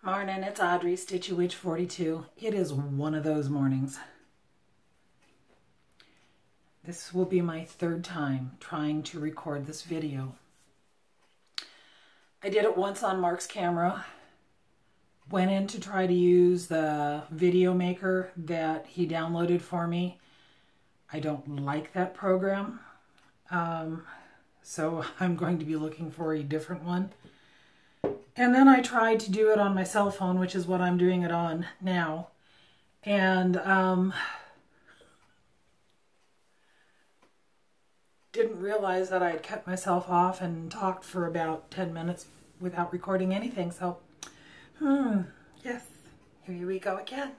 Morning, it's Audrey, Stitchy Witch 42. It is one of those mornings. This will be my third time trying to record this video. I did it once on Mark's camera. Went in to try to use the video maker that he downloaded for me. I don't like that program. So I'm going to be looking for a different one. And then I tried to do it on my cell phone, which is what I'm doing it on now. And didn't realize that I had cut myself off and talked for about 10 minutes without recording anything. So, yes, here we go again.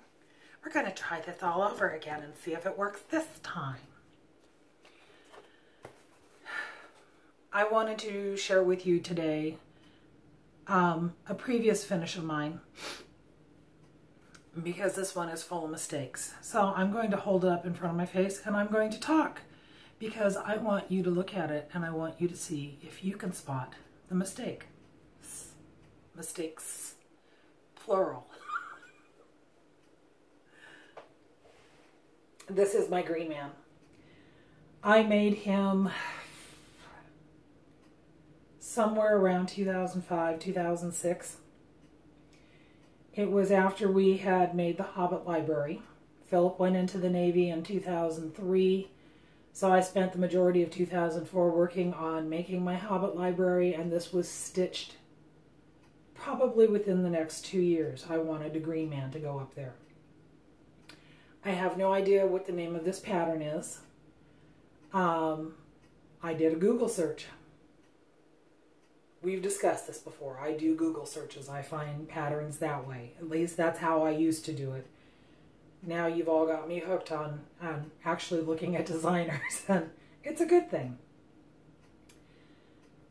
We're going to try this all over again and see if it works this time. I wanted to share with you today a previous finish of mine, because this one is full of mistakes. So I'm going to hold it up in front of my face and I'm going to talk, because I want you to look at it and I want you to see if you can spot the mistake. Mistakes, plural. This is my green man. I made him somewhere around 2005, 2006. It was after we had made the Hobbit library. Philip went into the Navy in 2003, so I spent the majority of 2004 working on making my Hobbit library, and this was stitched probably within the next 2 years. I wanted a green man to go up there. I have no idea what the name of this pattern is. I did a Google search. We've discussed this before. I do Google searches. I find patterns that way. At least that's how I used to do it. Now you've all got me hooked on actually looking at designers, and it's a good thing.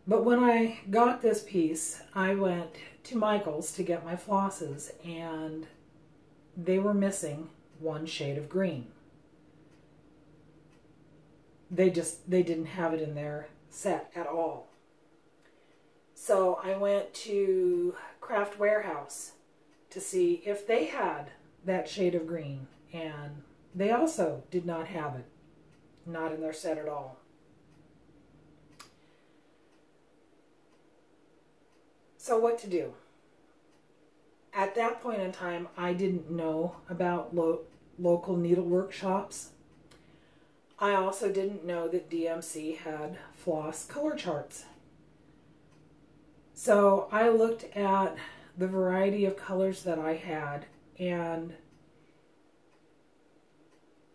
But when I got this piece, I went to Michael's to get my flosses, and they were missing one shade of green. They didn't have it in their set at all. So I went to Craft Warehouse to see if they had that shade of green, and they also did not have it. Not in their set at all. So what to do? At that point in time, I didn't know about local needlework shops. I also didn't know that DMC had floss color charts. So I looked at the variety of colors that I had, and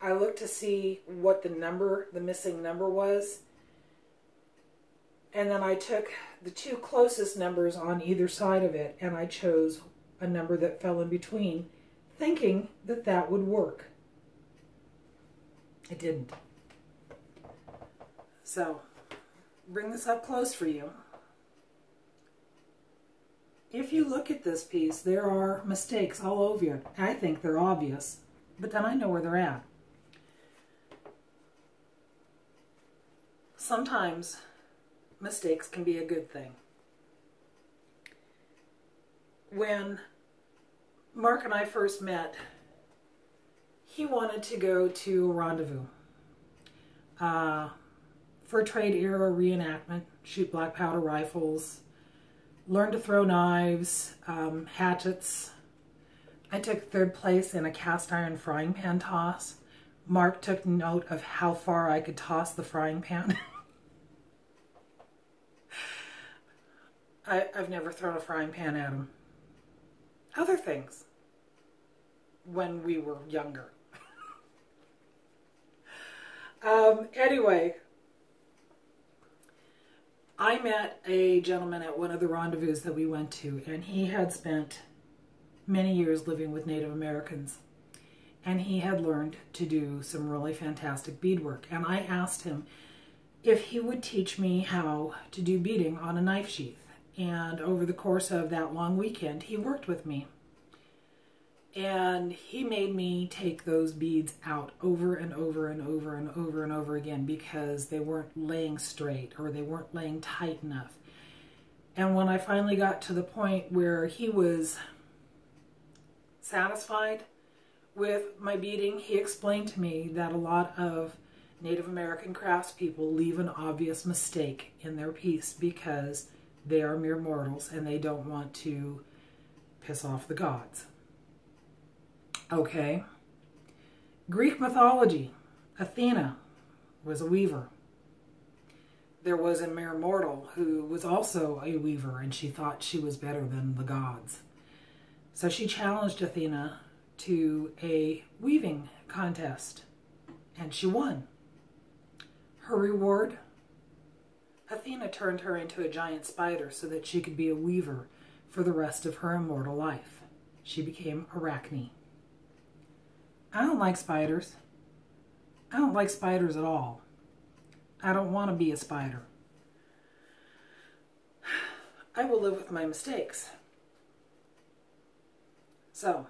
I looked to see what the missing number was. And then I took the two closest numbers on either side of it, and I chose a number that fell in between, thinking that that would work. It didn't. So, bring this up close for you. If you look at this piece, there are mistakes all over it. I think they're obvious, but then I know where they're at. Sometimes mistakes can be a good thing. When Mark and I first met, he wanted to go to a rendezvous for a trade era reenactment, shoot black powder rifles, learn to throw knives, hatchets. I took third place in a cast iron frying pan toss. Mark took note of how far I could toss the frying pan. I've never thrown a frying pan at him. Other things, when we were younger. Anyway, I met a gentleman at one of the rendezvous that we went to, and he had spent many years living with Native Americans, and he had learned to do some really fantastic beadwork. And I asked him if he would teach me how to do beading on a knife sheath. And over the course of that long weekend, he worked with me. And he made me take those beads out over and over and over and over and over again, because they weren't laying straight or they weren't laying tight enough. And when I finally got to the point where he was satisfied with my beading. He explained to me that a lot of Native American craftspeople leave an obvious mistake in their piece because they are mere mortals and they don't want to piss off the gods. Okay. Greek mythology. Athena was a weaver. There was a mere mortal who was also a weaver, and she thought she was better than the gods. So she challenged Athena to a weaving contest, and she won. Her reward? Athena turned her into a giant spider so that she could be a weaver for the rest of her immortal life. She became Arachne. I don't like spiders. I don't like spiders at all. I don't want to be a spider. I will live with my mistakes. So,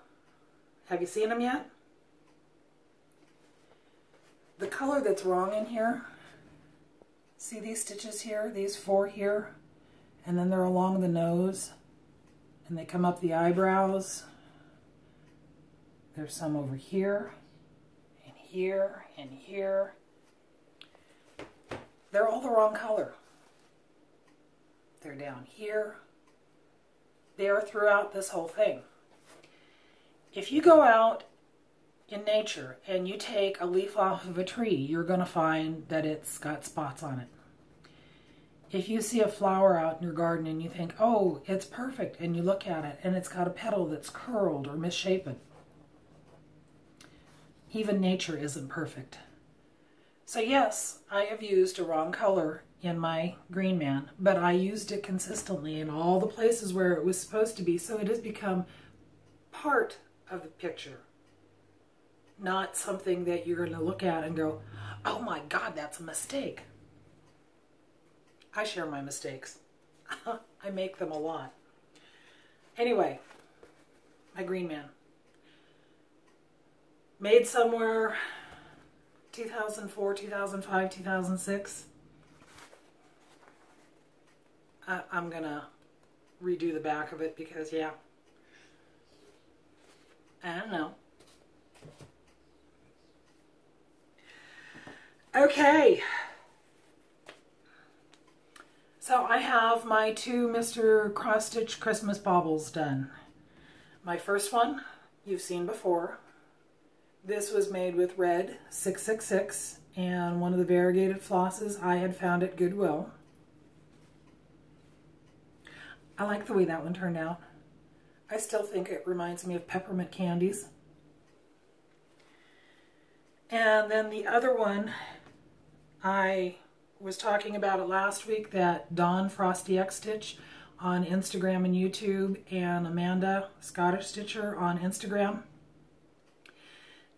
have you seen them yet? The color that's wrong in here, see these stitches here, these 4 here, and then they're along the nose, and they come up the eyebrows. There's some over here, and here, and here. They're all the wrong color. They're down here. They are throughout this whole thing. If you go out in nature and you take a leaf off of a tree, you're going to find that it's got spots on it. If you see a flower out in your garden and you think, oh, it's perfect, and you look at it and it's got a petal that's curled or misshapen. Even nature isn't perfect. So yes, I have used a wrong color in my Green Man, but I used it consistently in all the places where it was supposed to be, so it has become part of the picture. Not something that you're going to look at and go, oh my God, that's a mistake. I share my mistakes. I make them a lot. Anyway, my Green Man. Made somewhere 2004, 2005, 2006. I'm going to redo the back of it because, yeah, I don't know. Okay. So I have my 2 Mr. Cross Stitch Christmas baubles done. My first one you've seen before. This was made with red 666 and one of the variegated flosses I had found at Goodwill. I like the way that one turned out. I still think it reminds me of peppermint candies. And then the other one, I was talking about it last week, that Dawn Frosty X Stitch on Instagram and YouTube, and Amanda Scottish Stitcher on Instagram.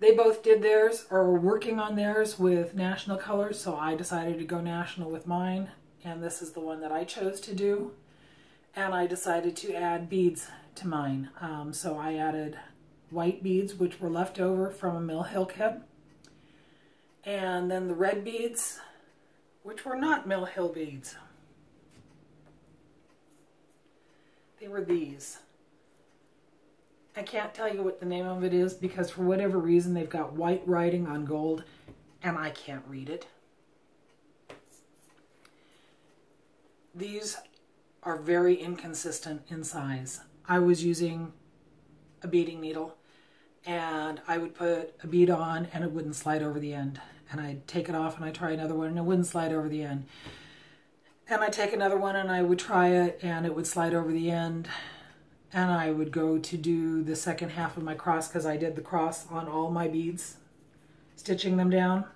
They both did theirs, or were working on theirs with national colors, so I decided to go national with mine, and this is the one that I chose to do. And I decided to add beads to mine. So I added white beads, which were left over from a Mill Hill kit. And then the red beads, which were not Mill Hill beads. They were these. I can't tell you what the name of it is because for whatever reason they've got white writing on gold and I can't read it. These are very inconsistent in size. I was using a beading needle and I would put a bead on and it wouldn't slide over the end. And I'd take it off and I'd try another one and it wouldn't slide over the end. And I'd take another one and I would try it and it would slide over the end. And I would go to do the second half of my cross because I did the cross on all my beads, stitching them down.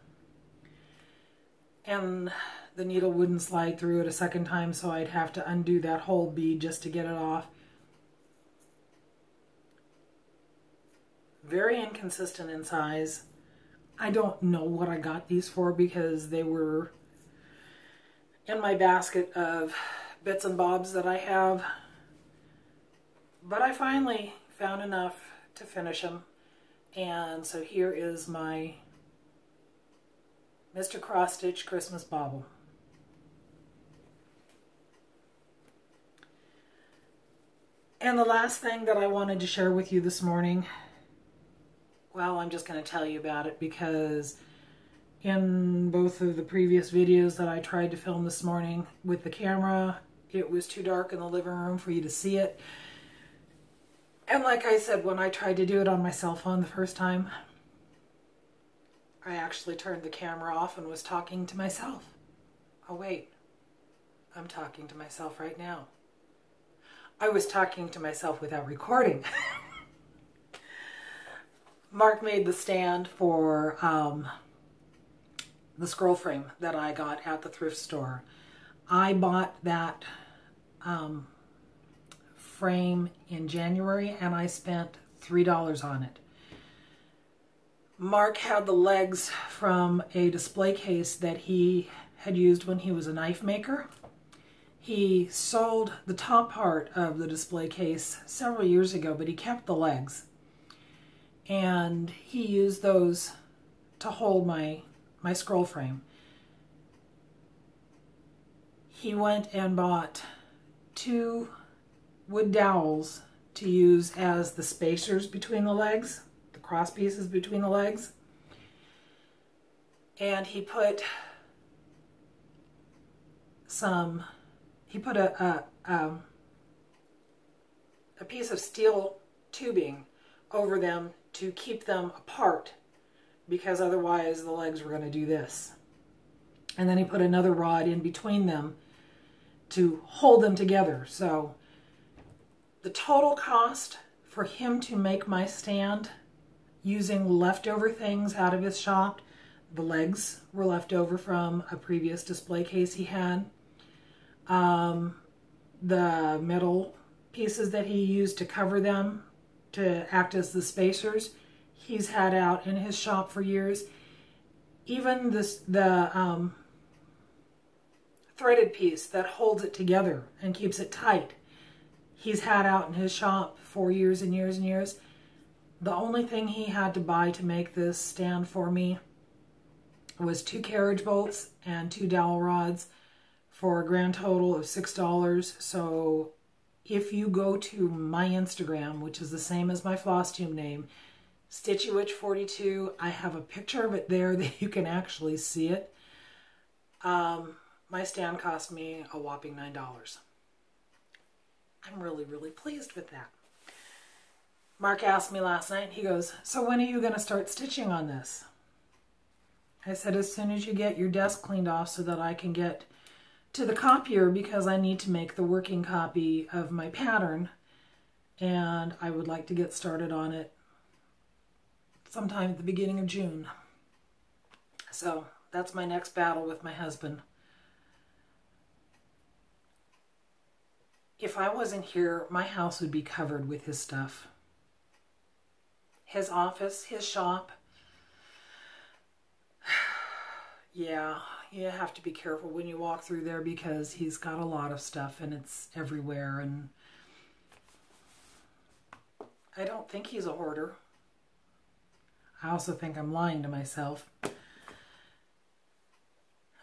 And the needle wouldn't slide through it a second time, so I'd have to undo that whole bead just to get it off. Very inconsistent in size. I don't know what I got these for because they were in my basket of bits and bobs that I have. But I finally found enough to finish them. And so here is my Mr. Cross Stitch Christmas Bauble. And the last thing that I wanted to share with you this morning, well, I'm just going to tell you about it because in both of the previous videos that I tried to film this morning with the camera, it was too dark in the living room for you to see it. And like I said, when I tried to do it on my cell phone the first time, I actually turned the camera off and was talking to myself. Oh wait, I'm talking to myself right now. I was talking to myself without recording. Mark made the stand for the scroll frame that I got at the thrift store. I bought that frame in January and I spent $3 on it. Mark had the legs from a display case that he had used when he was a knife maker. He sold the top part of the display case several years ago, but he kept the legs. And he used those to hold my scroll frame. He went and bought 2 wood dowels to use as the spacers between the legs, the cross pieces between the legs. And he put a piece of steel tubing over them to keep them apart, because otherwise the legs were going to do this. And then he put another rod in between them to hold them together. So the total cost for him to make my stand using leftover things out of his shop, the legs were left over from a previous display case he had. The metal pieces that he used to cover them to act as the spacers, he's had out in his shop for years. Even the threaded piece that holds it together and keeps it tight, he's had out in his shop for years and years and years. The only thing he had to buy to make this stand for me was 2 carriage bolts and 2 dowel rods for a grand total of $6. So if you go to my Instagram, which is the same as my floss tube name, StitchyWitch42, I have a picture of it there that you can actually see it. My stand cost me a whopping $9. I'm really, really pleased with that. Mark asked me last night, he goes, so when are you going to start stitching on this? I said, as soon as you get your desk cleaned off so that I can get to the copier, because I need to make the working copy of my pattern, and I would like to get started on it sometime at the beginning of June. So that's my next battle with my husband. If I wasn't here, my house would be covered with his stuff. His office, his shop. Yeah, you have to be careful when you walk through there because he's got a lot of stuff and it's everywhere. And I don't think he's a hoarder. I also think I'm lying to myself.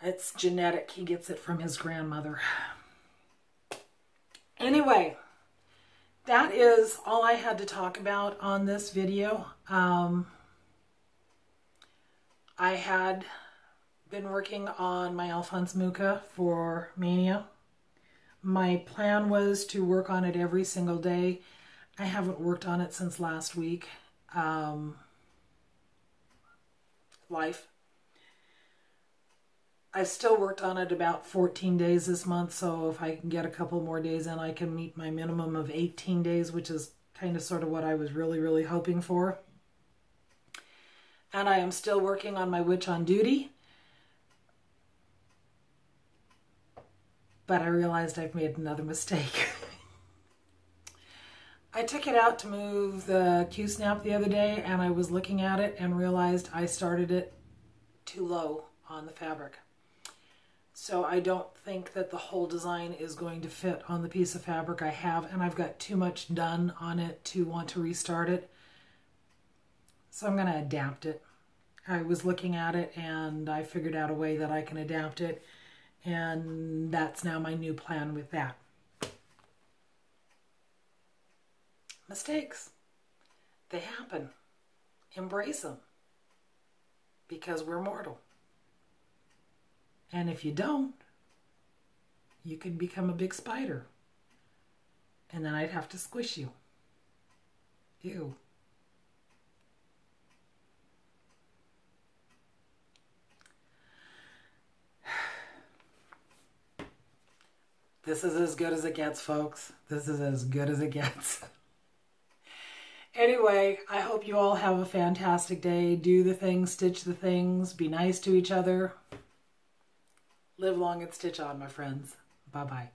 It's genetic. He gets it from his grandmother. Anyway, that is all I had to talk about on this video. I had been working on my Alphonse Mucha for Mania. My plan was to work on it every single day. I haven't worked on it since last week. Life. I've still worked on it about 14 days this month, so if I can get a couple more days in, I can meet my minimum of 18 days, which is kind of sort of what I was really, really hoping for. And I am still working on my Witch on Duty. But I realized I've made another mistake. I took it out to move the Q-snap the other day, and I was looking at it and realized I started it too low on the fabric. So I don't think that the whole design is going to fit on the piece of fabric I have, and I've got too much done on it to want to restart it. So I'm going to adapt it. I was looking at it and I figured out a way that I can adapt it, and that's now my new plan with that. mistakes. They happen. Embrace them. Because we're mortal. And if you don't, you could become a big spider. And then I'd have to squish you. Ew. This is as good as it gets, folks. This is as good as it gets. Anyway, I hope you all have a fantastic day. Do the things, stitch the things, be nice to each other. Live long and stitch on, my friends. Bye-bye.